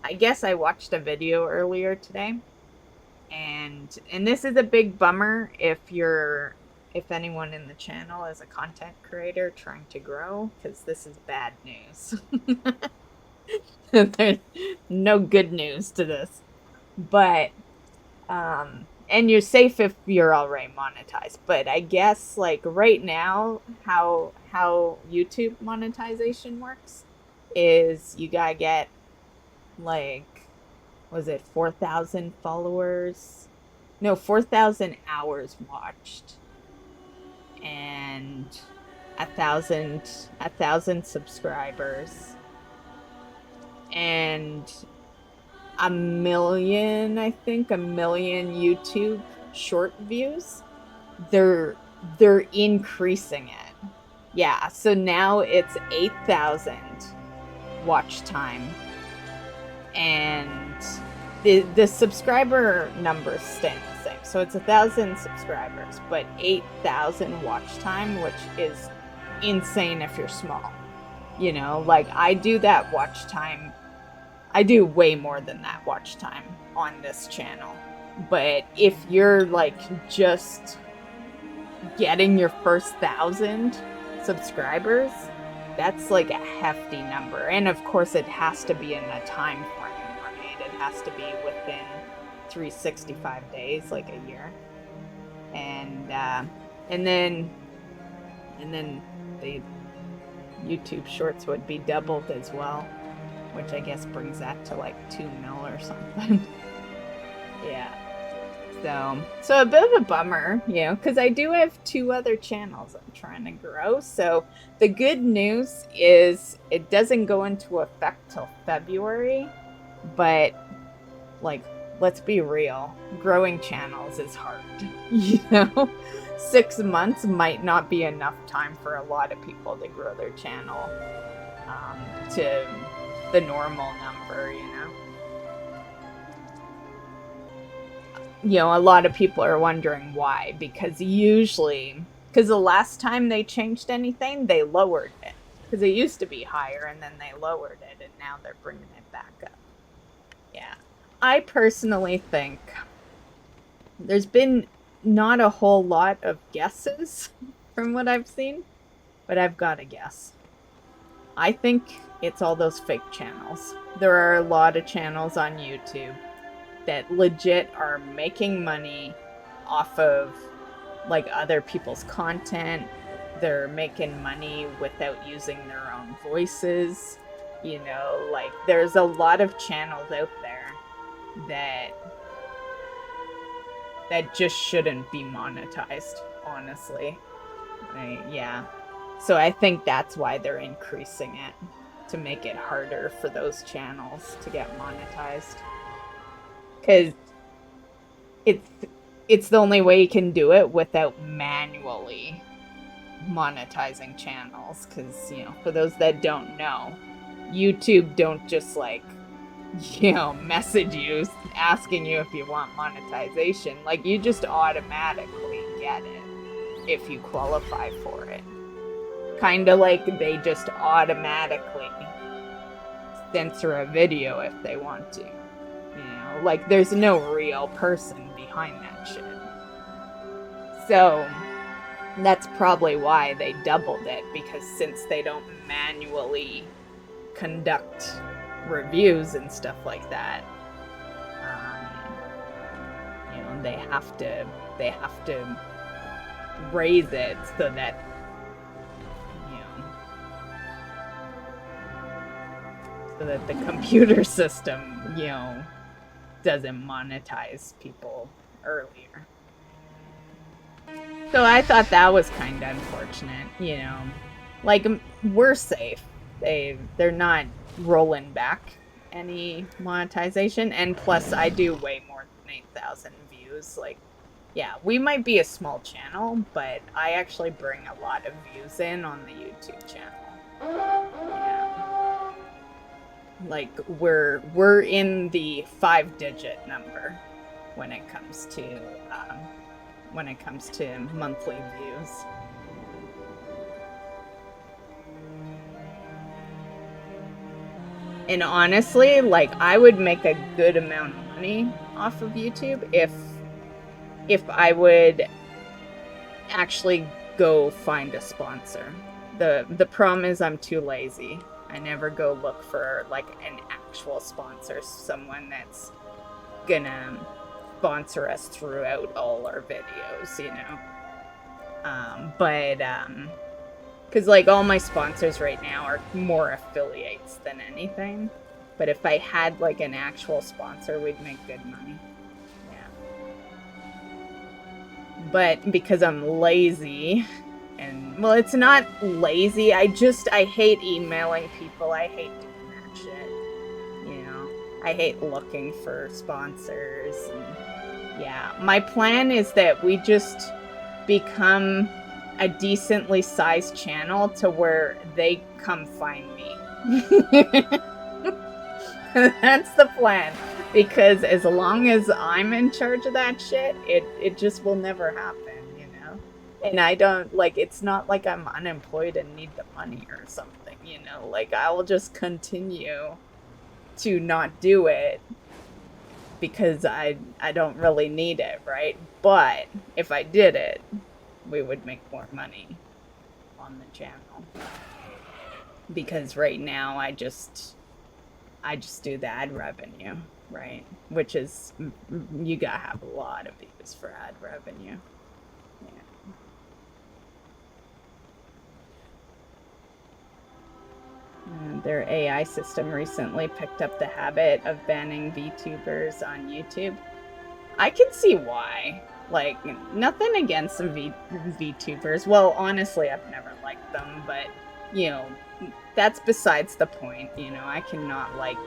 I guess I watched a video earlier today, and this is a big bummer if anyone in the channel is a content creator trying to grow, because this is bad news. There's no good news to this. But and you're safe if you're already monetized. But I guess like right now, how YouTube monetization works is you gotta get like, was it 4,000 followers? No, 4,000 hours watched and a thousand subscribers and a million YouTube short views. They're they're increasing it. Yeah, so now it's 8,000 watch time, and the subscriber numbers stay the same. So it's 1,000 subscribers, but 8,000 watch time, which is insane if you're small. Like I do that watch time. I do way more than that watch time on this channel. But if you're like just getting your first 1,000 subscribers, that's like a hefty number. And of course, it has to be in a time frame, right? It has to be within 365 days, like a year. And then the YouTube Shorts would be doubled as well, which I guess brings that to like 2 mil or something. Yeah. So a bit of a bummer, because I do have 2 other channels I'm trying to grow. So the good news is it doesn't go into effect till February, but like, let's be real, growing channels is hard. 6 months might not be enough time for a lot of people to grow their channel to the normal number. A lot of people are wondering why, because the last time they changed anything, they lowered it. Because it used to be higher, and then they lowered it, and now they're bringing it back up. Yeah. I personally think there's been not a whole lot of guesses from what I've seen, but I've got a guess. I think it's all those fake channels. There are a lot of channels on YouTube that legit are making money off of like other people's content. They're making money without using their own voices. Like there's a lot of channels out there that just shouldn't be monetized, honestly. Yeah. So I think that's why they're increasing it, to make it harder for those channels to get monetized. Because it's the only way you can do it without manually monetizing channels. Because, for those that don't know, YouTube don't just like, message you asking you if you want monetization. Like, you just automatically get it if you qualify for it. Kind of like they just automatically censor a video if they want to. Like there's no real person behind that shit. So that's probably why they doubled it, because since they don't manually conduct reviews and stuff like that, they have to raise it so that the computer system doesn't monetize people earlier. So I thought that was kind of unfortunate. Like, we're safe. They're not rolling back any monetization, and plus I do way more than 8,000 views. Like, yeah, we might be a small channel, but I actually bring a lot of views in on the YouTube channel. Yeah. Like, we're in the 5-digit number when it comes to monthly views. And honestly, like, I would make a good amount of money off of YouTube if I would actually go find a sponsor. The problem is I'm too lazy. I never go look for like an actual sponsor, someone that's gonna sponsor us throughout all our videos, you know. Because like all my sponsors right now are more affiliates than anything. But if I had like an actual sponsor, we'd make good money. But because I'm lazy, and well, it's not lazy, I hate emailing people. I hate doing that shit. You know, I hate looking for sponsors. And yeah, my plan is that we just become a decently sized channel to where they come find me. That's the plan. Because as long as I'm in charge of that shit, it just will never happen, you know? And I don't, like, it's not like I'm unemployed and need the money or something, you know? Like, I will just continue to not do it because I don't really need it, right? But if I did it, we would make more money on the channel. Because right now I just do the ad revenue. Right, which is, you gotta have a lot of views for ad revenue. Yeah. Their AI system recently picked up the habit of banning VTubers on YouTube. I can see why. Like, nothing against some VTubers. Well, honestly, I've never liked them, but, you know, that's besides the point. You know, I cannot like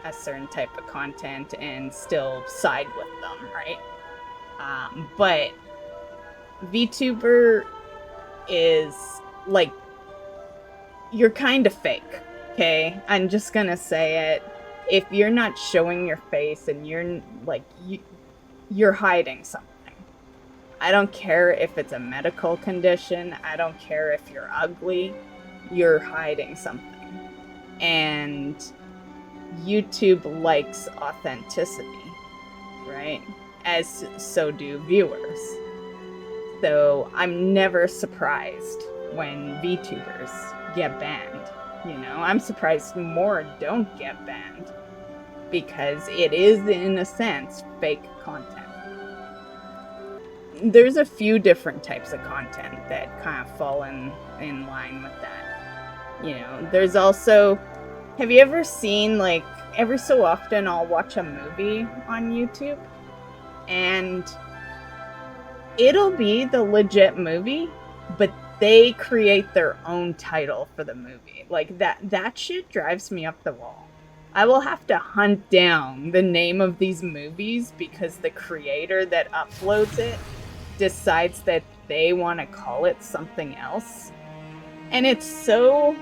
a certain type of content and still side with them, right? But VTuber is like, you're kind of fake, okay? I'm just gonna say it. If you're not showing your face and you're like, you're hiding something. I don't care if it's a medical condition. I don't care if you're ugly. You're hiding something. And YouTube likes authenticity, right? As so do viewers. So I'm never surprised when VTubers get banned. You know, I'm surprised more don't get banned because it is, in a sense, fake content. There's a few different types of content that kind of fall in line with that. You know, there's also, have you ever seen, like, every so often I'll watch a movie on YouTube and it'll be the legit movie, but they create their own title for the movie. Like, that shit drives me up the wall. I will have to hunt down the name of these movies because the creator that uploads it decides that they want to call it something else. And it's so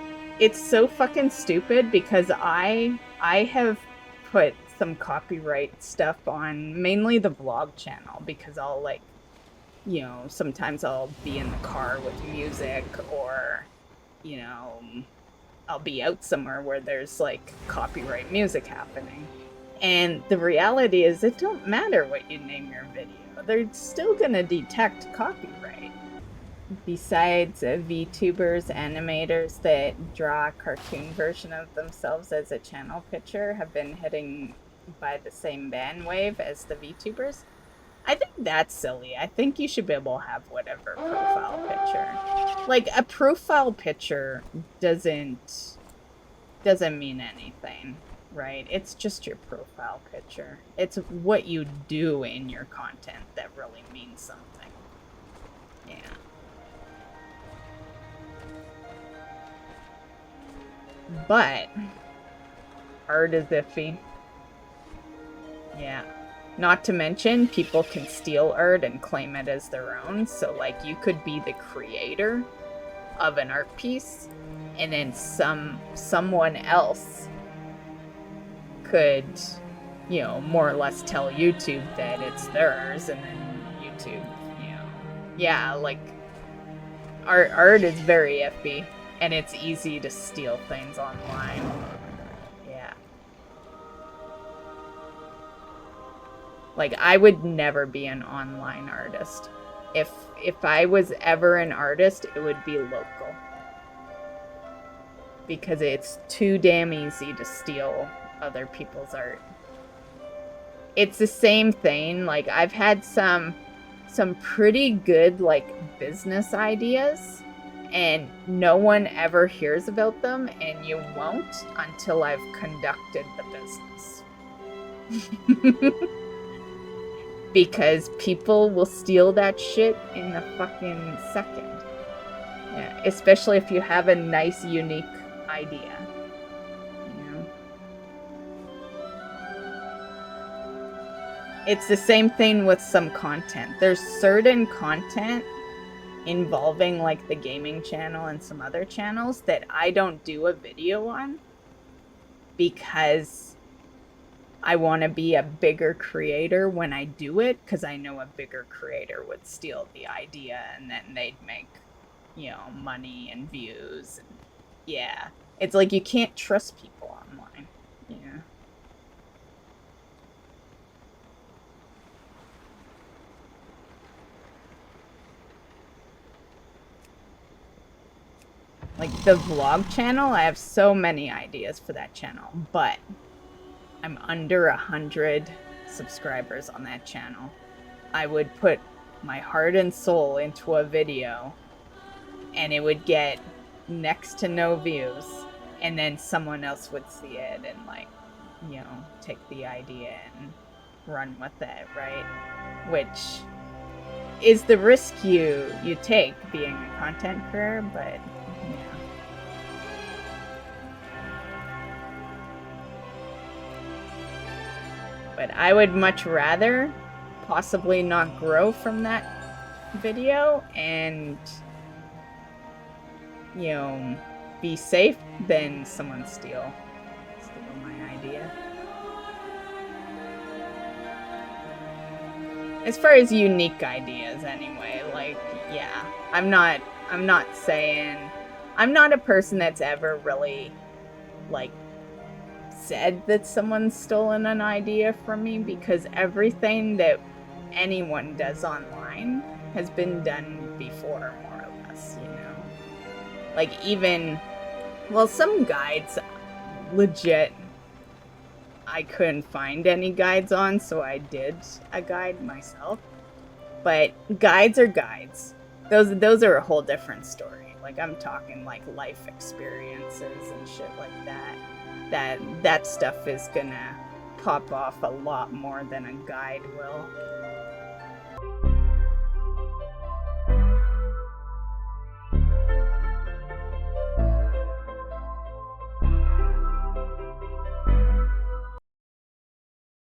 fucking stupid because I have put some copyright stuff on mainly the vlog channel because I'll, like, you know, sometimes I'll be in the car with music, or, you know, I'll be out somewhere where there's like copyright music happening. And the reality is it don't matter what you name your video. They're still gonna detect copyright. Besides VTubers, animators that draw a cartoon version of themselves as a channel picture have been hitting by the same ban wave as the VTubers. I think that's silly. I think you should be able to have whatever profile picture. Like, a profile picture doesn't mean anything, right? It's just your profile picture. It's what you do in your content that really means something. Yeah. But art is iffy. Yeah. Not to mention, people can steal art and claim it as their own. So, like, you could be the creator of an art piece, and then someone else could, you know, more or less tell YouTube that it's theirs, and then YouTube, you know, yeah, like, art is very iffy, and it's easy to steal things online. Like, I would never be an online artist. If I was ever an artist, it would be local. Because it's too damn easy to steal other people's art. It's the same thing. Like, I've had some pretty good, like, business ideas, and no one ever hears about them, and you won't until I've conducted the business. Because people will steal that shit in a fucking second. Yeah, especially if you have a nice, unique idea. You know? It's the same thing with some content. There's certain content involving, like, the gaming channel and some other channels that I don't do a video on because I want to be a bigger creator when I do it, because I know a bigger creator would steal the idea and then they'd make, you know, money and views. And yeah, it's like you can't trust people online. Yeah. Like, the vlog channel, I have so many ideas for that channel, but I'm under 100 subscribers on that channel. I would put my heart and soul into a video and it would get next to no views, and then someone else would see it and, like, you know, take the idea and run with it, right? Which is the risk you take being a content creator, but yeah. But I would much rather possibly not grow from that video and, you know, be safe than someone steal my idea. As far as unique ideas anyway, like, yeah, I'm not saying, I'm not a person that's ever really, like, said that someone's stolen an idea from me, because everything that anyone does online has been done before, more or less, you know? Like, even, well, some guides, legit, I couldn't find any guides on, so I did a guide myself. But guides are guides. Those are a whole different story. Like, I'm talking, like, life experiences and shit like that. That stuff is gonna pop off a lot more than a guide will.